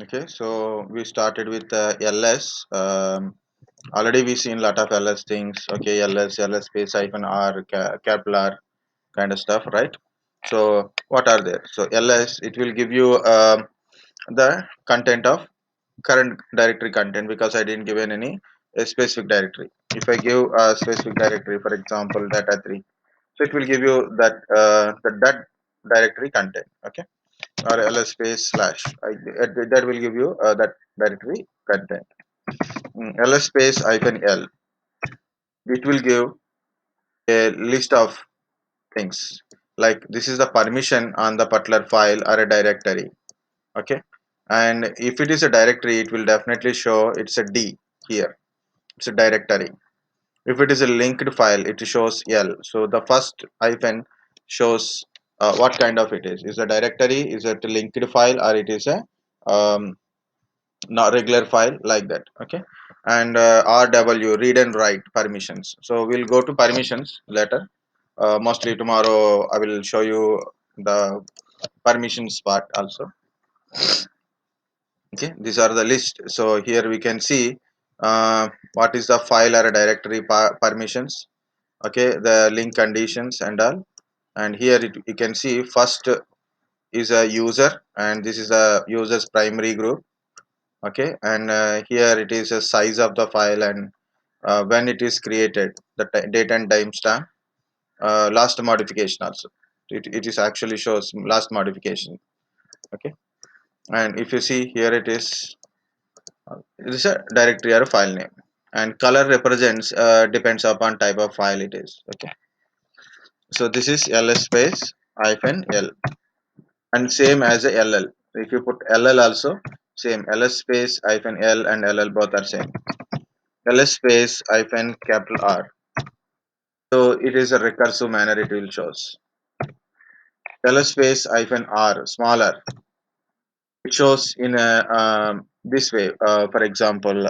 Okay, so we started with ls. Already we seen lot of ls things. Okay, ls space hyphen r capital R kind of stuff, right? So what are there? So ls, it will give you the content of current directory content, because I didn't give in any specific directory. If I give a specific directory, for example data 3, so it will give you that directory content. Okay, or ls space slash that will give you that directory content. ls space hyphen l, it will give a list of things, like this is the permission on the particular file or a directory. Okay, and if it is a directory, it will definitely show it's a d here, it's a directory. If it is a linked file, it shows l. So the first hyphen shows what kind of it is a directory, is it a linked file, or it is a um, not regular file, like that. Okay, and rw, read and write permissions. So we'll go to permissions later. Mostly tomorrow I will show you the permissions part also. Okay, these are the list. So here we can see what is the file or a directory permissions. Okay, the link conditions and all. And here you can see first is a user, and this is a user's primary group. Okay, and here it is a size of the file, and when it is created, the date and timestamp, last modification also. It is actually shows last modification. Okay, and if you see here, it is a directory or a file name, and color represents depends upon type of file it is. Okay, so this is ls space hyphen l, and same as a ll. If you put ll also, same ls space hyphen l and ll both are same. ls space hyphen capital R, so it is a recursive manner it will shows. ls space hyphen r smaller, it shows in a this way, for example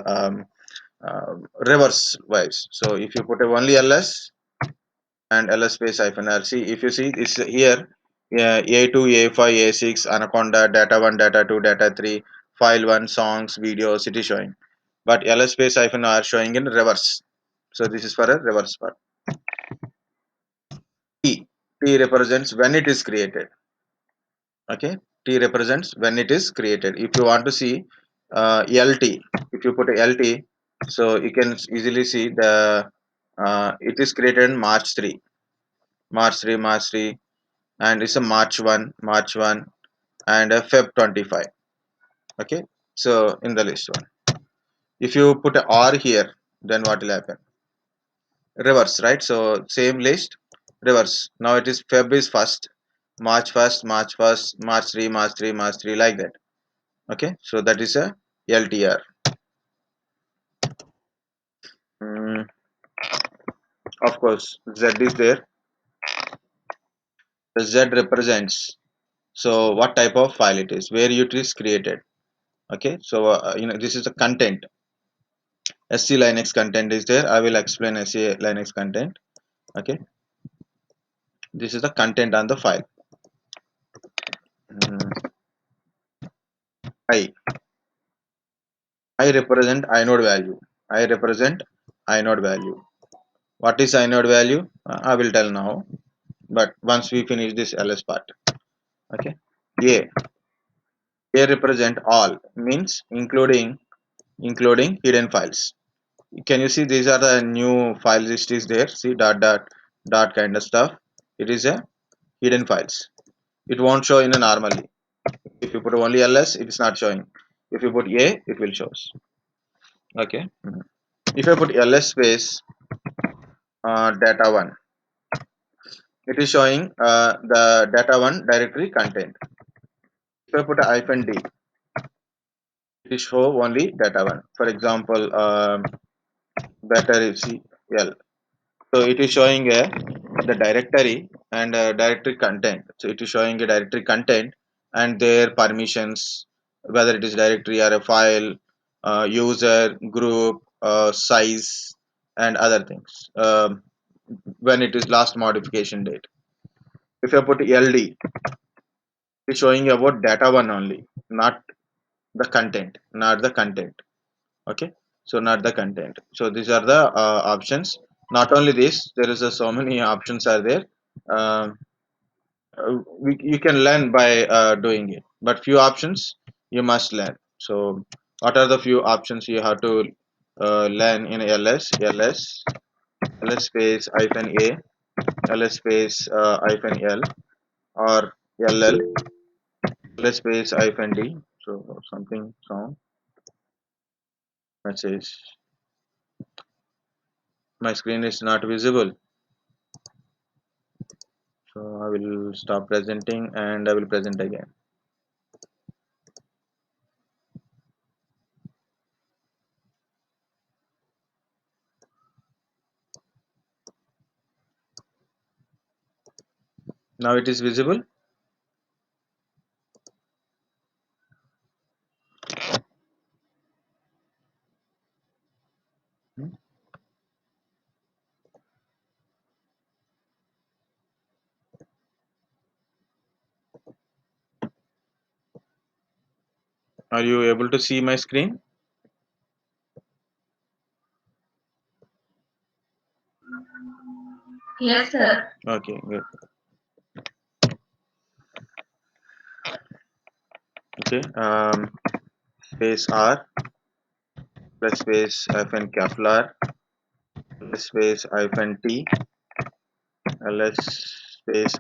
reverse wise. So if you put a only ls and ls space hyphen r, see if you see this here, a2 a5 a6 anaconda data 1 data 2 data 3 file 1 songs videos, it is showing, but ls space hyphen r showing in reverse. So this is for a reverse part. T, T represents when it is created. Okay, T represents when it is created. If you want to see LT, if you put a LT, so you can easily see the it is created in March 3, March 3, March 3, and it's a March 1, March 1, and a Feb 25. Okay, so in the list one, if you put a R here, then what will happen? Reverse, right? So same list, reverse. Now it is Feb is first, March 1st, March 1st, March 3, March 3, March 3, like that. Okay, so that is a LTR. Mm, of course, Z is there. The Z represents, so what type of file it is, where it is created. Okay, so this is the content. SC Linux content is there. I will explain SC Linux content. Okay, this is the content on the file. Mm, I I represent inode value. I represent inode value. What is inode value? I will tell now. But once we finish this ls part. Okay. A. A represent all, means including hidden files. Can you see these are the new file list is there? See dot kind of stuff. It is a hidden files. It won't show in a normally. If you put only ls, it is not showing. If you put a, it will shows. Okay. If I put ls space data one, it is showing the data one directory content. If I put a hyphen d, it is show only data one. For example, better is L. So it is showing the directory and directory content. So it is showing a directory content and their permissions, whether it is directory or a file, user, group, size, and other things. When it is last modification date. If I put LD, it is showing about data one only, not the content, not the content. Okay, so not the content. So these are the options. Not only this, there is so many options are there. Um, you can learn by doing it, but few options you must learn. So what are the few options you have to learn in ls space hyphen a, ls space hyphen l, or ll, ls space hyphen d. So something sound message, my screen is not visible, so I will stop presenting and I will present again. Now it is visible. Are you able to see my screen? Yes, sir. Okay, good. Okay, space r plus space hyphen Kepler plus space hyphen t ls space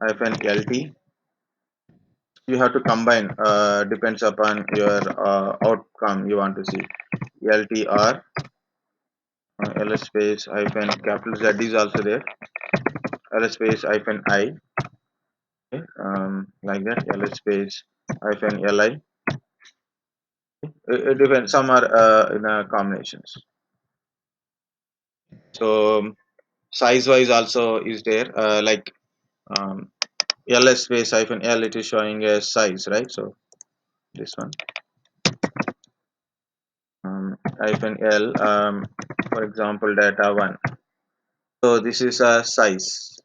hyphen lt. You have to combine, depends upon your outcome you want to see. ltr ls space hyphen capital Z is also there, ls space hyphen I, okay, like that, ls space hyphen li. It depends, some are in combinations. So size wise also is there, like um, ls space hyphen l, it is showing a size, right? So this one, hyphen l, for example data 1. So this is a size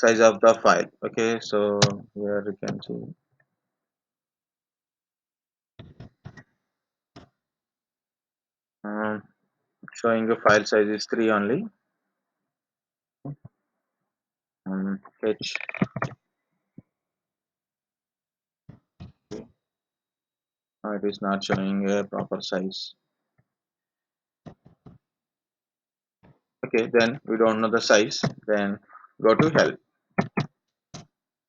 of the file. Okay, so here you can see, um, showing the file size is 3 only. H, it is not showing a proper size. Okay, then we don't know the size, then go to help.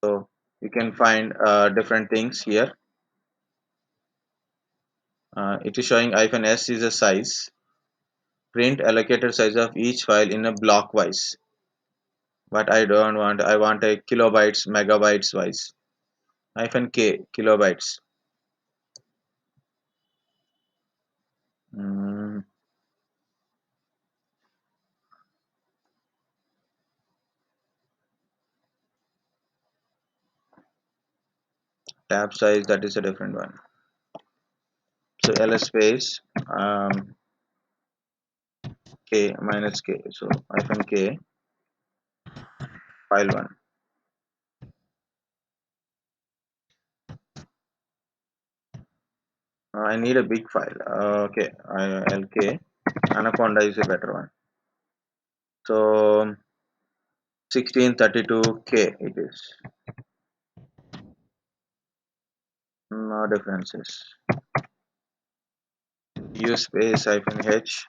So you can find different things here. It is showing hyphen s is a size. Print allocated size of each file in a block wise. But I don't want, I want a kilobytes, megabytes wise. Hyphen k, kilobytes. Mm, tab size, that is a different one. So ls space k minus k. So hyphen k, file 1. I need a big file. Okay, lk. Anaconda is a better one. So 1632k it is. No differences. U space hyphen h,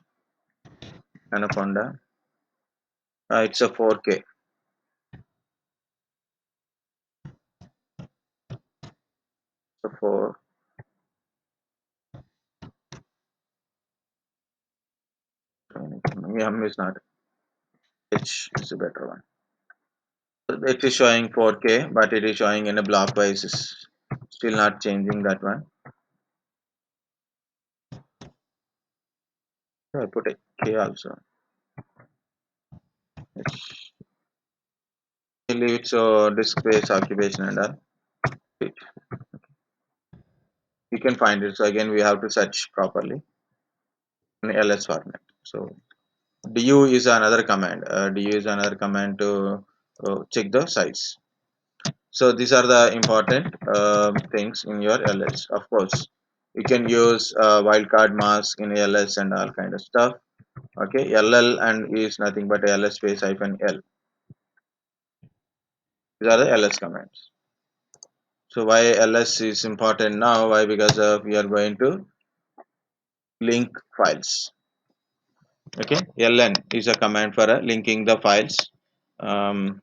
Anaconda. It's a 4k. So 4. M is not. H is a better one. It is showing 4k, but it is showing in a block wise. Is still not changing that one. So I put a k also. H. Leave it so disk space occupation and all. Wait, you can find it. So again, we have to search properly in ls format. So du is another command. Du is another command to check the size. So these are the important things in your ls. Of course, You can use wildcard mask in ls and all kind of stuff. Okay, ll and is nothing but ls space hyphen l. These are the ls commands. So why ls is important now? Why? Because we are going to link files. Okay, ln is a command for linking the files. um,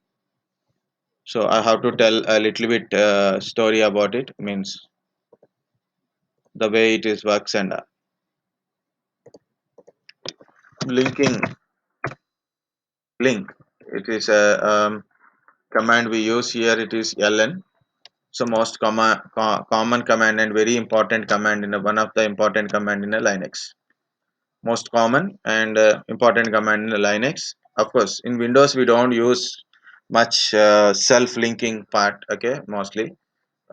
so I have to tell a little bit story about it, means the way it is works. And linking link, it is a command we use here. It is ln. So most common command and very important command in one of the important command in a linux. Most common and important command in linux. Of course in windows we don't use much self linking part, okay, mostly.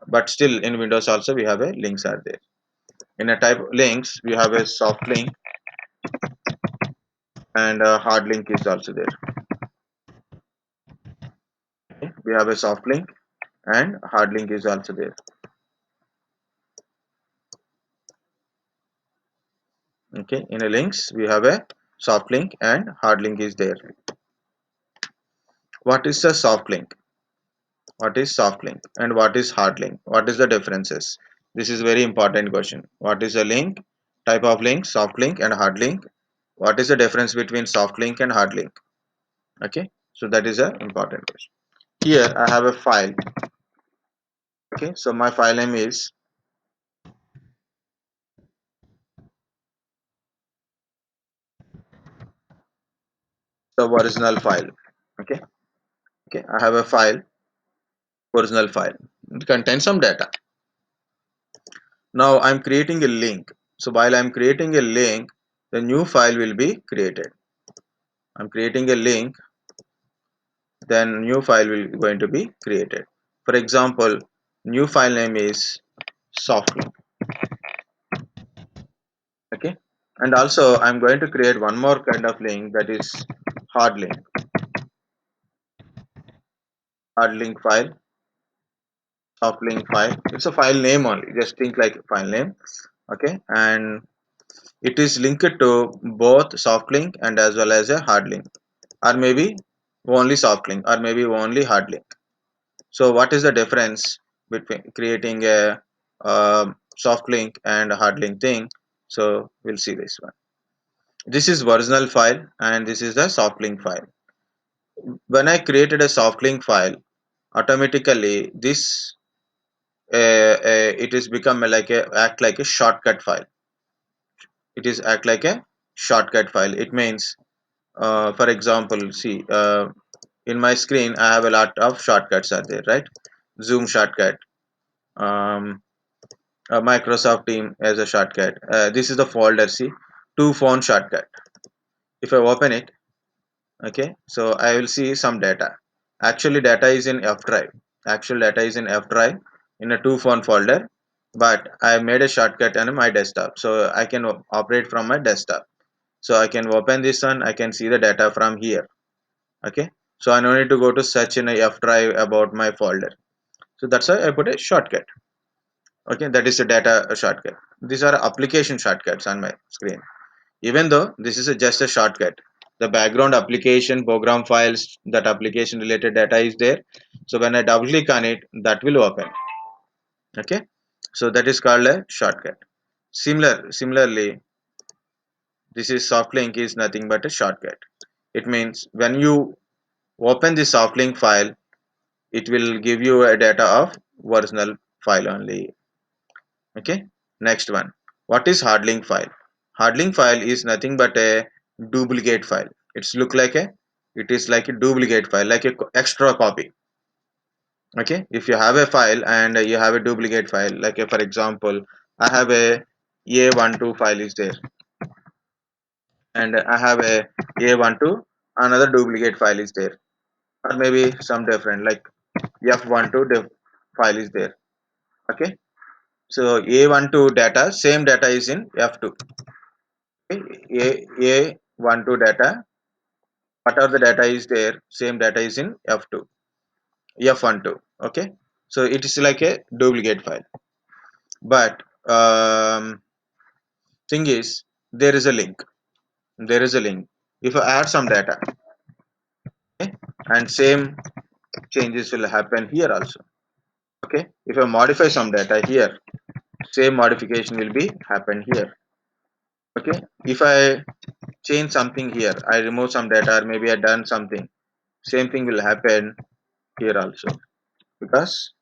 But still in windows also we have a links are there. In a type of links we have a soft link and a hard link is also there. Okay? We have a soft link and hard link is also there. Okay, in a links we have a soft link and hard link is there. What is a soft link? What is soft link and what is hard link? What is the differences? This is very important question. What is a link? Type of link, soft link and hard link. What is the difference between soft link and hard link? Okay, so that is a important question. Here I have a file. Okay, so my file name is the original file. Okay, okay, I have a file, original file. It contains some data. Now I'm creating a link. So while I'm creating a link, the new file will be created. I'm creating a link, then new file will going to be created. For example, new file name is soft link. Okay, and also I'm going to create one more kind of link, that is hard link. Hard link file, soft link file. It's a file name only. Just think like file name. Okay, and it is linked to both soft link and as well as a hard link, or maybe only soft link or maybe only hard link. So what is the difference between creating a soft link and a hard link thing? So we'll see this one. This is original file and this is the soft link file. When I created a soft link file, automatically this it is become like a act like a shortcut file. It is act like a shortcut file. It means for example, see, in my screen I have a lot of shortcuts are there, right? Zoom shortcut, um, Microsoft team as a shortcut. This is the folder, see, to phone shortcut. If I open it, okay, so I will see some data. Actually data is in f drive. Actual data is in f drive in a to phone folder, but I made a shortcut on my desktop, so I can operate from my desktop. So I can open this one, I can see the data from here. Okay, so I don't need to go to search in a f drive about my folder. So that's why I put a shortcut. Okay, that is a data shortcut. These are application shortcuts on my screen. Even though this is just a shortcut, the background application program files, that application related data is there. So when I double click on it, that will open. Okay, so that is called a shortcut. Similarly, this is soft link is nothing but a shortcut. It means when you open the soft link file, it will give you a data of original file only. Okay, next one. What is hard link file? Hard link file is nothing but a duplicate file. It's look like a, it is like a duplicate file, like a extra copy. Okay, if you have a file and you have a duplicate file, like for example, I have a a12 file is there, and I have a a12 another duplicate file is there, or maybe some different like f12 file is there. Okay, so a12 data, same data is in f2. Okay, a12 data, whatever the data is there, same data is in f2, f12. Okay, so it is like a duplicate file. But um, thing is, there is a link. There is a link. If I add some data, okay, and same changes will happen here also. Okay, if I modify some data here, same modification will be happen here. Okay, if I change something here, I remove some data, or maybe I done something, same thing will happen here also, because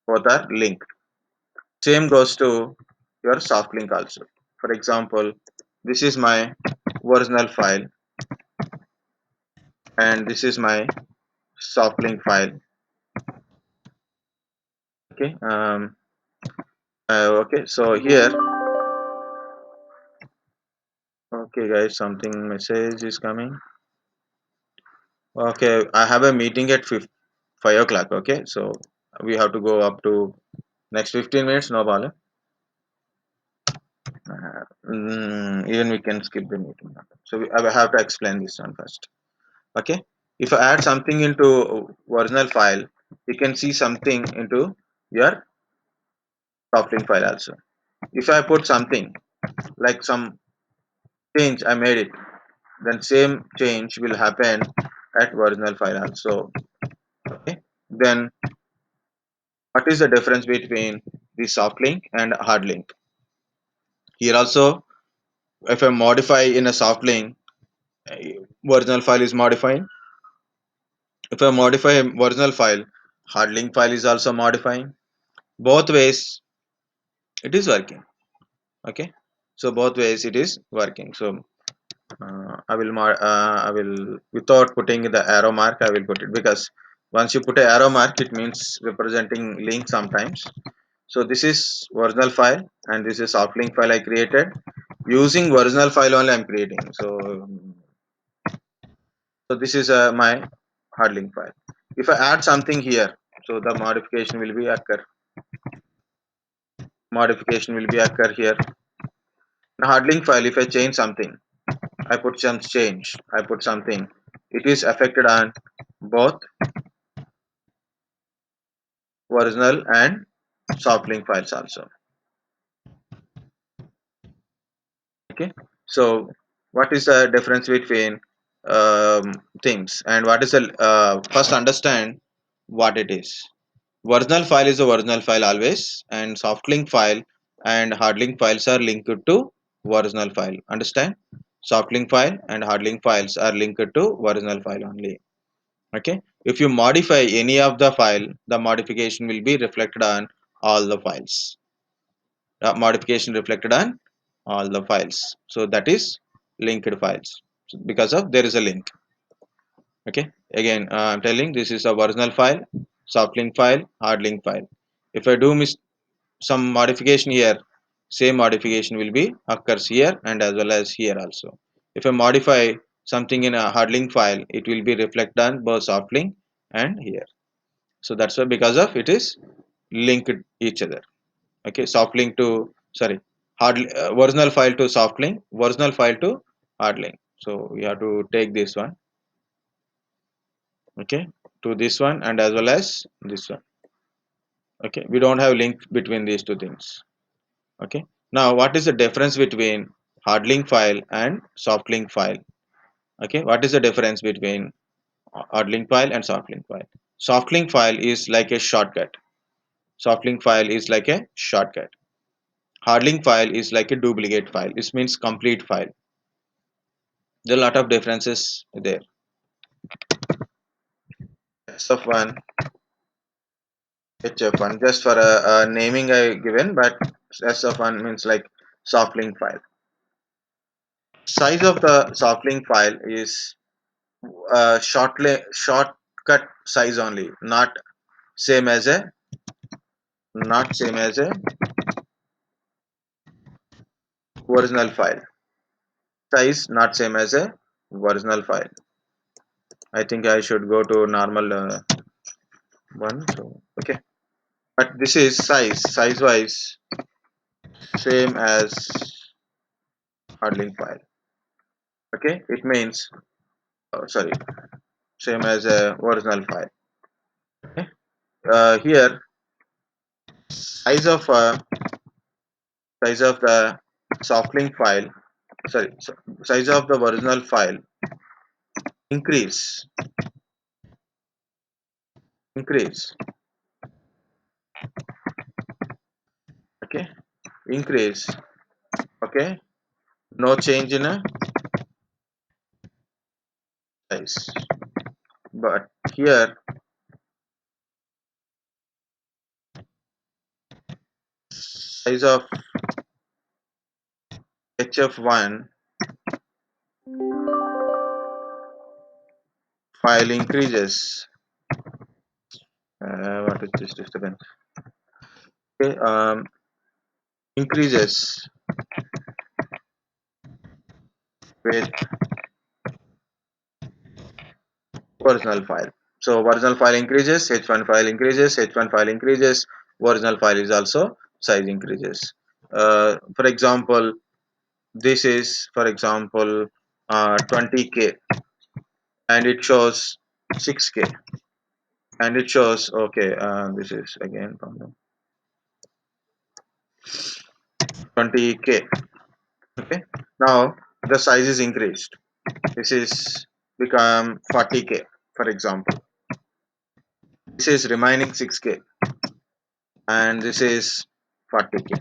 both are linked. Same goes to your soft link also. For example, this is my original file and this is my soft link file. Okay, okay, so here, okay guys, something message is coming. Okay, I have a meeting at 5 o'clock. Okay, so we have to go up to next 15 minutes, no problem. Even we can skip the meeting. So I will have to explain this one first. Okay, if I add something into original file, you can see something into your soft link file also. If I put something like some change, I made it, then same change will happen at original file also. Okay, then what is the difference between the soft link and hard link? Here also, if I modify in a soft link, original file is modifying. If I modify a original file, hard link file is also modifying. Both ways it is working. Okay, so both ways it is working. So I will, without putting the arrow mark, I will put it, because once you put a arrow mark, it means representing link sometimes. So this is original file and this is soft link file I created. Using original file only I'm creating. So this is my hard link file. If I add something here, so the modification will be occur here. In hard link file, if I change something, I put some change, I put something, it is affected on both original and soft link files also. Okay, so what is the difference between um, things, and what is the first understand what it is. Original file is the original file always, and soft link file and hard link files are linked to original file. Understand? Soft link file and hard link files are linked to original file only. Okay, if you modify any of the file, the modification will be reflected on all the files. Modification reflected on all the files, so that is linked files. So because of there is a link. Okay, again I'm telling, this is a original file, soft link file, hard link file. If I do miss some modification here, same modification will be occurs here and as well as here also. If I modify something in a hard link file, it will be reflected on both soft link and here. So that's why, because of it is linked each other. Okay, soft link to, sorry, original file to soft link, original file to hard link. So we have to take this one, okay, to this one and as well as this one. Okay, we don't have link between these two things. Okay, now what is the difference between hard link file and soft link file? Okay, what is the difference between hard link file and soft link file? Soft link file is like a shortcut. Soft link file is like a shortcut. Hard link file is like a duplicate file. This means complete file. There are a lot of differences there. SF1, HF1, just for a naming I given, but SF1 means like soft link file. Size of the soft link file is shortcut size only, same as a not same as a original file. Size not same as a original file. I think I should go to normal one. So okay, but this is size wise same as hard link file. Okay, it means sorry, same as a original file. Okay, here size of size of the soft link file, sorry, size of the original file increase, increase, okay, increase, okay, no change in a size. But here size of hf1 file increases. What is this disturbance? Okay, increases with original file. So original file increases, h1 file increases, h1 file increases, original file is also size increases. For example, this is for example 20K and it shows 6K and it shows okay, this is again from the 20K. Okay, now the size is increased. This is become 40K for example. This is remaining 6K and this is 40K.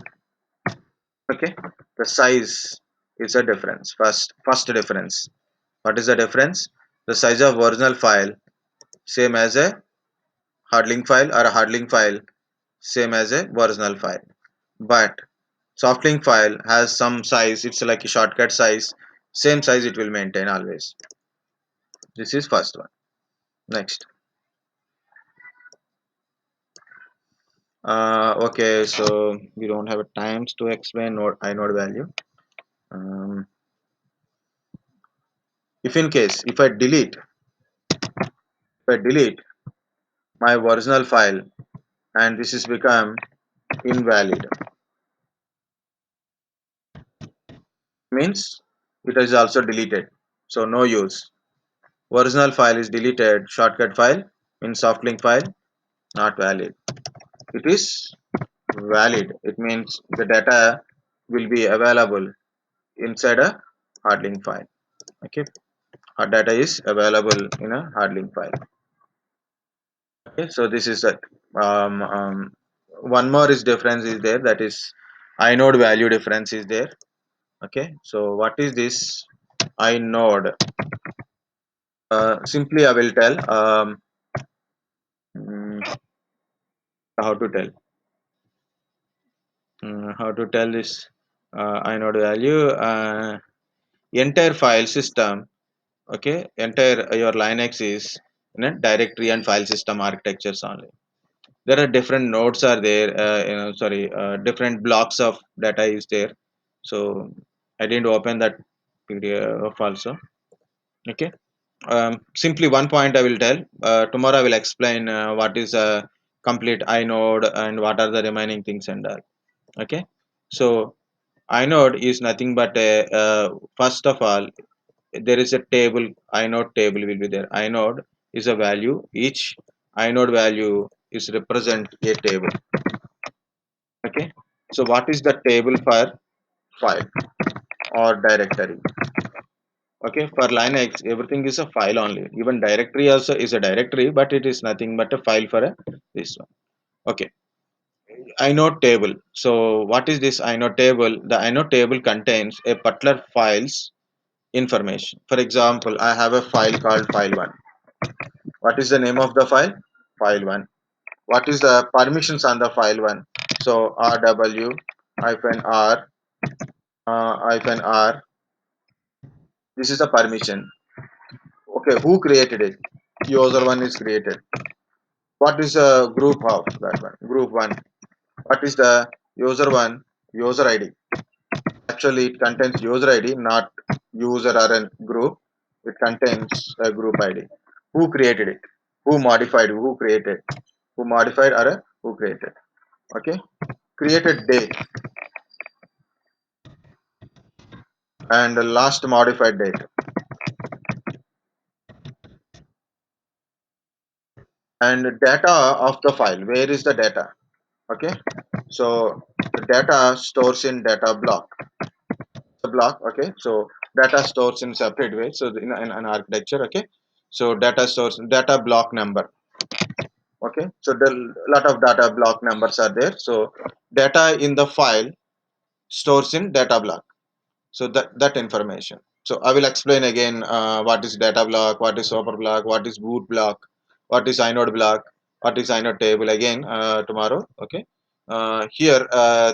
Okay, the size is a difference. First difference. What is the difference? The size of original file same as a hard link file, or a hard link file same as a original file. But soft link file has some size. It's like a shortcut size. Same size it will maintain always. This is first one. Next. Okay, so we don't have times to explain node inode value. Um, if in case if I delete my original file and this is become invalid, means it is also deleted, so no use. Original file is deleted, shortcut file means soft link file not valid. It is valid, it means the data will be available inside a hard link file. Okay, hard data is available in a hard link file. Okay, so this is that. One more is difference is there, that is inode value difference is there. Okay, so what is this inode? Simply I will tell mm, how to tell how to tell this inode value. Entire file system, okay, entire your Linux is in a directory and file system architectures only. There are different nodes are there, sorry, different blocks of data is there. So I didn't open that PDF also. Okay, simply one point I will tell. Tomorrow I will explain what is a complete inode and what are the remaining things and all. Okay, so inode is nothing but a, first of all there is a table. Inode table will be there. Inode is a value. Each inode value is represent a table. Okay, so what is the table for file or directory? Okay, for Linux everything is a file only. Even directory also is a directory, but it is nothing but a file for a, this one. Okay, inode table. So what is this inode table? The inode table contains a particular files information. For example, I have a file called file1. What is the name of the file? File1. What is the permissions on the file1? So rw hyphen r hyphen r, this is the permission. Okay, who created it? User one is created. What is the group of that one? Group one. What is the user one? User ID. Actually, it contains user ID, not user or a group. It contains a group ID. Who created it? Who modified? Who created? Who modified or who created? Okay. Created date and the last modified date and data of the file. Where is the data? Okay. So the data stores in data block. The block, okay. So data stores in separate way. So in an architecture, okay. So data stores data block number. Okay. So the lot of data block numbers are there. So data in the file stores in data block. So that information. So I will explain again what is data block, what is super block, what is boot block, what is inode block, what is inode table again tomorrow. Okay. Here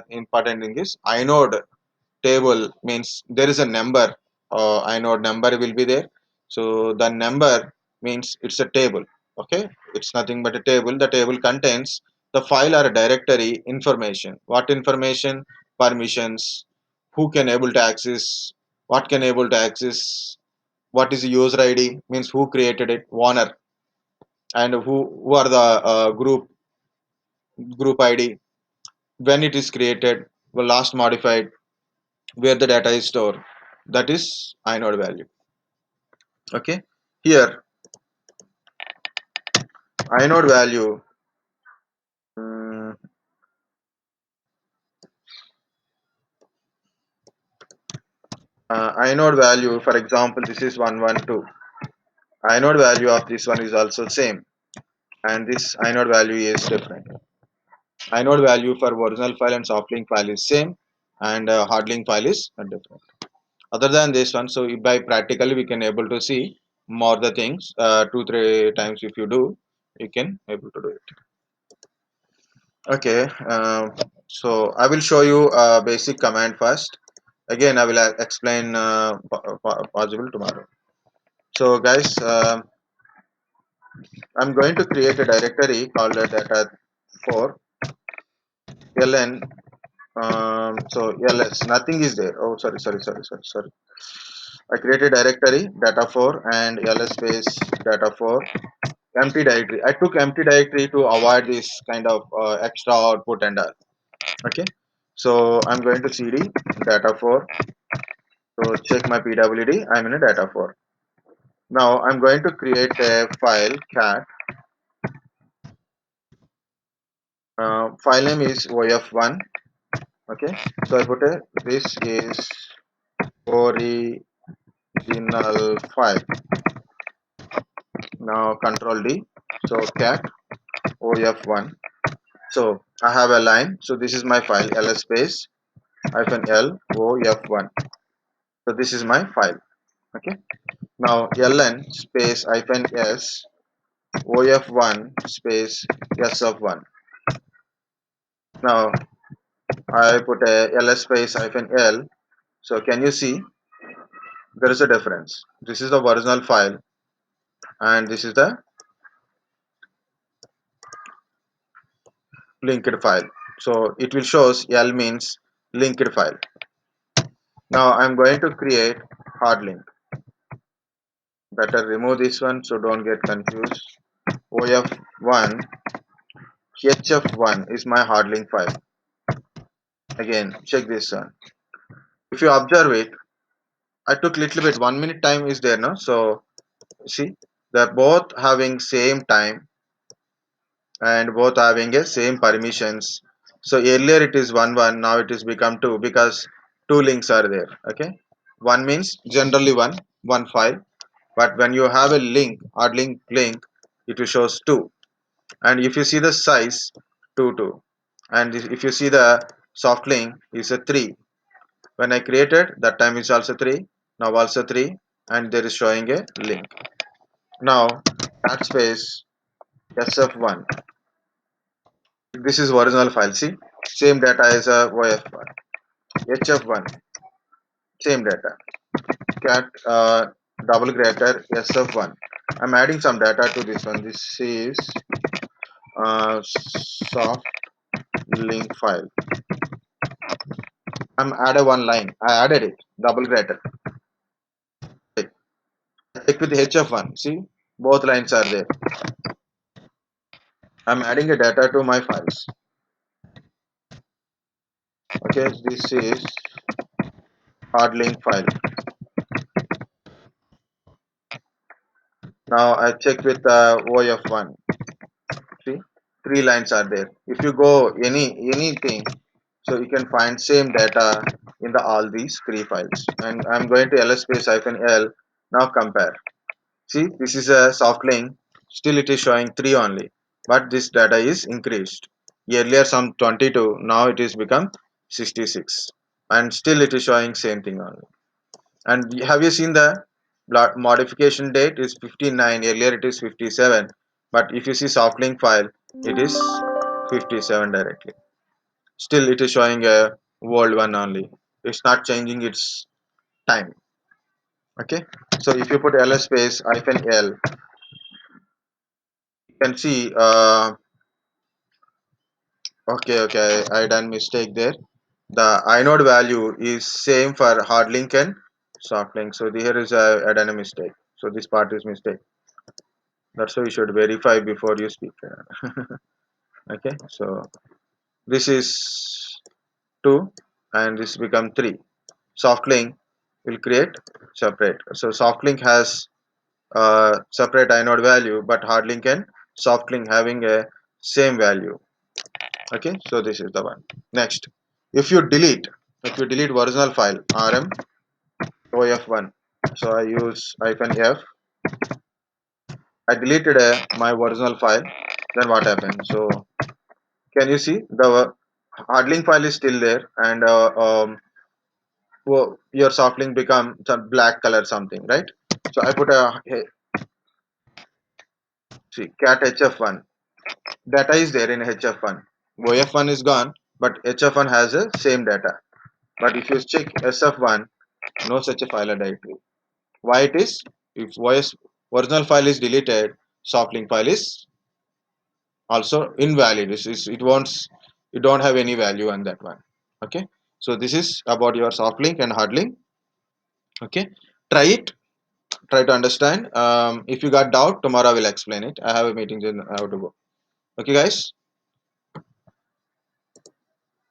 important thing is inode table means there is a number. Inode number will be there. So the number means it's a table. Okay, it's nothing but a table. The table contains the file or directory information. What information? Permissions, who can able to access, what can able to access, what is the user id means who created it, owner, and who are the group id, when it is created, well, last modified, where the data is stored. That is inode value. Okay, here inode value, mm, inode value, for example, this is 112. Inode value of this one is also same, and this inode value is different. Inode value for original file and soft link file is same, and hard link file is different. Other than this one, so by practically we can able to see more the things, 2 3 times if you do, you can able to do it. Okay, so I will show you a basic command first. Again, I will explain possible tomorrow. So, guys, I'm going to create a directory called data for ln. So ls, nothing is there. Oh, sorry. I created directory data for and ls space data for empty directory. I took empty directory to avoid this kind of extra output and all. Okay, so I'm going to cd data for. So check my pwd, I'm in a data for. Now I'm going to create a file cat. File name is of1. Okay, so I put a this is original file. Now control d. So cat of1. So I have a line. So this is my file ls space hyphen l of1. So this is my file. Okay, now ln space hyphen s of1 space s of 1. Now I put a ls space hyphen l. So can you see there is a difference? This is the original file and this is the linked file. So it will shows l means linked file. Now I'm going to create hard link. Better remove this one so don't get confused. of1 hf1 is my hard link file. Again check this one. If you observe it, I took little bit 1 minute time is there now. So see, they're both having same time and both having a same permissions. So earlier it is 1 1, now it is become 2 because two links are there. Okay, one means generally one file, but when you have a link or link, it will shows 2. And if you see the size, 2 2, and if you see the soft link is a 3. When I created that time is also 3, now also 3, and there is showing a link. Now that space sf1, this is original file. See, same data is a of1 hf1, same data. Cat double greater sf1. I'm adding some data to this one. This is soft link file. I'm added one line. I added it double greater. Check with hf1. See, both lines are there. I'm adding a data to my files. Okay, this is hard link file. Now I check with of1. See, 3 lines are there. If you go anything, So you can find same data in the all these three files. And I'm going to ls space hyphen l. Now compare. See, this is a soft link. Still it is showing 3 only. But this data is increased. Earlier some 22. Now it is become 66. And still it is showing same thing only. And have you seen the modification date is 59. Earlier it is 57. But if you see soft link file, it is 57 directly. Still it is showing a world one only. It's not changing its time. Okay. So if you put ls space hyphen l, you can see okay, I done mistake there. The inode value is same for hard link and soft link. So here is I done a mistake. So this part is mistake. That's why you should verify before you speak. Okay. So this is 2 and this become 3. Soft link will create separate. So soft link has separate inode value, but hard link and soft link having a same value. Okay. So this is the one. Next, if you delete original file rm of1. So I use hyphen f. I deleted my original file. Then what happened? So can you see the hard link file is still there, and your soft link become some black color something, right? So I put a hey, see cat hf1. Data is there in hf1. OF1 is gone, but hf1 has the same data. But if you check sf1, no such a file or directory. Why it is? If original file is deleted, soft link file is also invalid. It wants, you don't have any value on that one. Okay. So this is about your soft link and hard link. Okay. Try it. Try to understand. If you got doubt, tomorrow I will explain it. I have a meeting, then I have to go. Okay, guys.